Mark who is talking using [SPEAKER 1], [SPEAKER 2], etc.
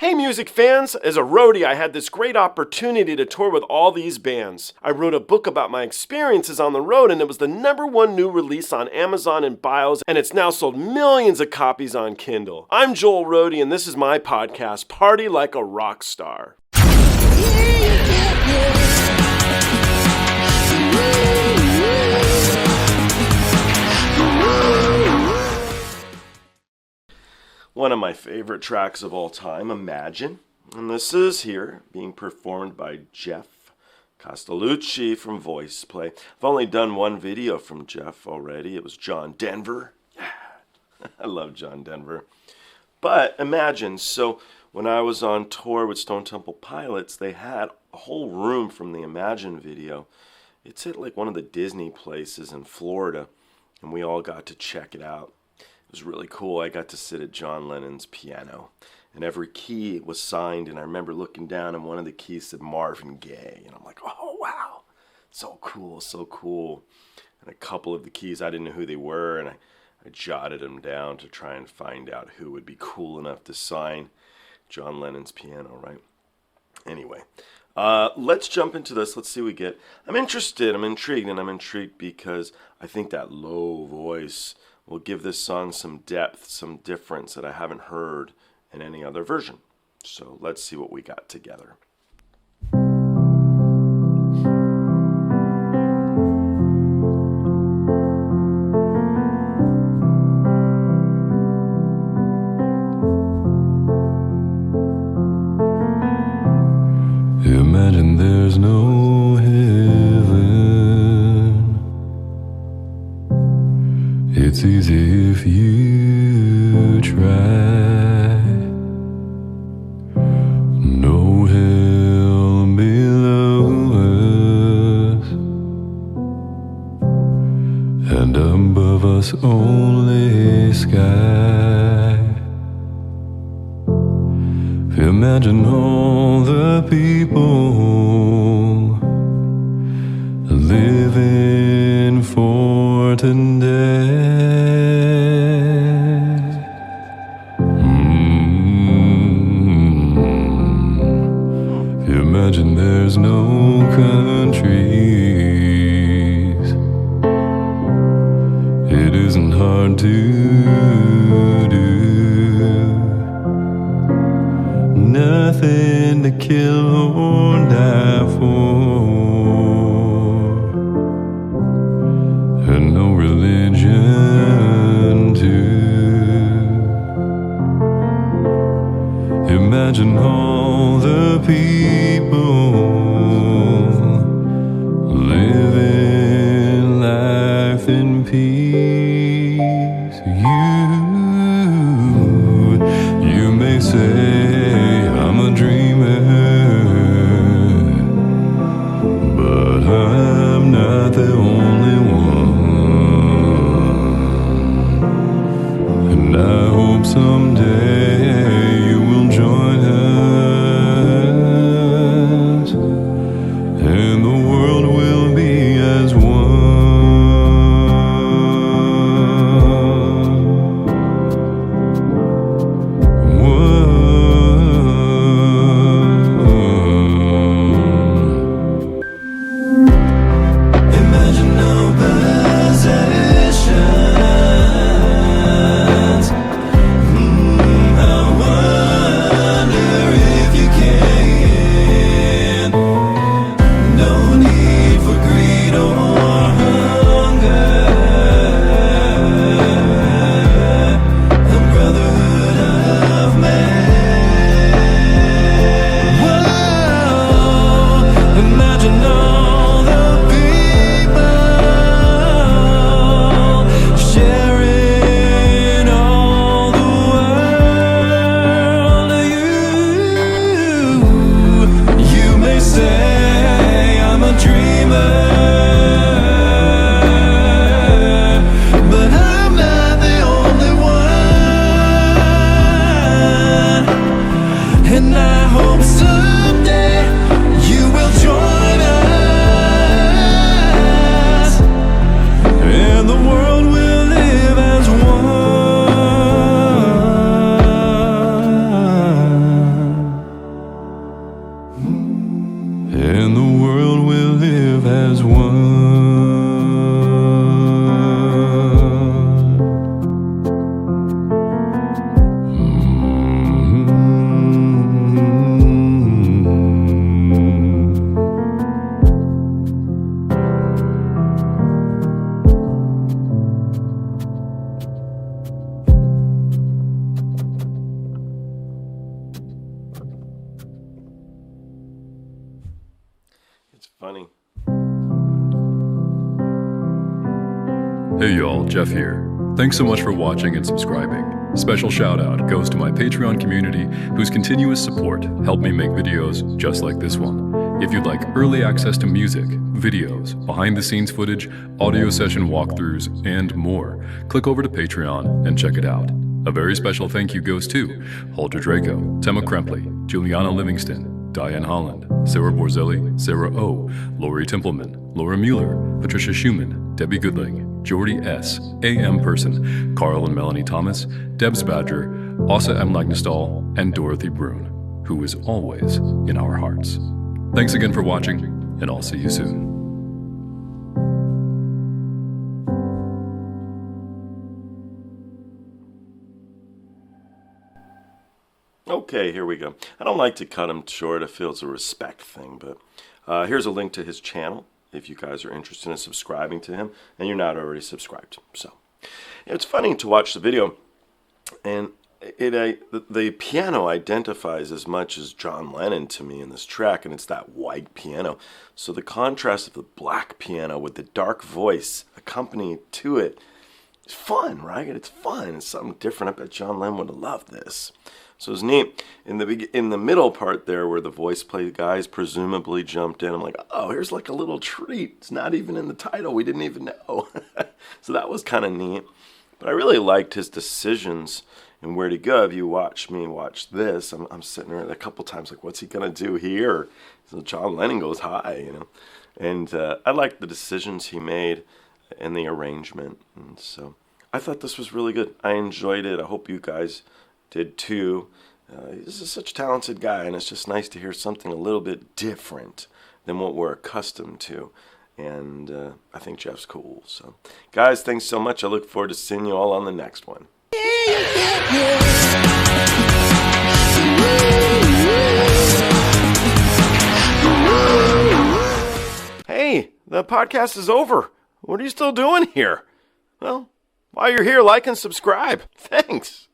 [SPEAKER 1] Hey music fans! As a roadie, I had this great opportunity to tour with all these bands. I wrote a book about my experiences on the road, and it was the #1 new release on Amazon and Bios, and it's now sold millions of copies on Kindle. I'm Joel Roadie, and this is my podcast, Party Like a Rock Star. One of my favorite tracks of all time, Imagine. And this is here being performed by Geoff Castellucci from Voice Play. I've only done one video from Geoff already. It was John Denver. Yeah, I love John Denver. But Imagine, so when I was on tour with Stone Temple Pilots, they had a whole room from the Imagine video. It's at like one of the Disney places in Florida, and we all got to check it out. It was really cool. I got to sit at John Lennon's piano, and every key was signed, and I remember looking down, and one of the keys said Marvin Gaye, and I'm like, oh, wow, so cool, so cool. And a couple of the keys, I didn't know who they were, and I jotted them down to try and find out who would be cool enough to sign John Lennon's piano, right? Anyway, let's jump into this. Let's see what we get. I'm interested, I'm intrigued, and I'm intrigued because I think that low voice will give this song some depth, some difference that I haven't heard in any other version. So let's see what we got together.
[SPEAKER 2] Imagine there's no heaven. It's easy if you try. No hell below us, and above us only sky. Imagine all the people living for today. Imagine there's no countries. It isn't hard to do. Nothing to kill or die for, and no religion too. Imagine all the people living life in peace. You may say I'm a dreamer, but I'm not the only one. And I hope someday you will join us, and the world will be as one.
[SPEAKER 1] Funny.
[SPEAKER 3] Hey y'all, Geoff here. Thanks so much for watching and subscribing. Special shout out goes to my Patreon community whose continuous support helped me make videos just like this one. If you'd like early access to music, videos, behind the scenes footage, audio session walkthroughs, and more, click over to Patreon and check it out. A very special thank you goes to Holger Draco, Tema Krempley, Juliana Livingston, Diane Holland, Sarah Borzelli, Sarah O, Lori Templeman, Laura Mueller, Patricia Schumann, Debbie Goodling, Jordy S, A.M. Person, Carl and Melanie Thomas, Debs Badger, Asa M. Lagnestall, and Dorothy Brune, who is always in our hearts. Thanks again for watching, and I'll see you soon.
[SPEAKER 1] Okay, here we go. I don't like to cut him short. I feel it's a respect thing, but here's a link to his channel if you guys are interested in subscribing to him and you're not already subscribed. So it's funny to watch the video, and the piano identifies as much as John Lennon to me in this track, and it's that white piano. So the contrast of the black piano with the dark voice accompanying to it is fun, right? It's fun. It's something different. I bet John Lennon would have loved this. So it's neat. In the middle part there where the voice play guys presumably jumped in, I'm like, oh, here's like a little treat. It's not even in the title. We didn't even know. So that was kind of neat. But I really liked his decisions and where to go. If you watch me watch this, I'm sitting there a couple times like, what's he going to do here? So John Lennon goes high, you know. And I liked the decisions he made and the arrangement. And so I thought this was really good. I enjoyed it. I hope you guys did too. He's such a talented guy, and it's just nice to hear something a little bit different than what we're accustomed to. And I think Geoff's cool. So, guys, thanks so much. I look forward to seeing you all on the next one. Hey, the podcast is over. What are you still doing here? Well, while you're here, like and subscribe. Thanks.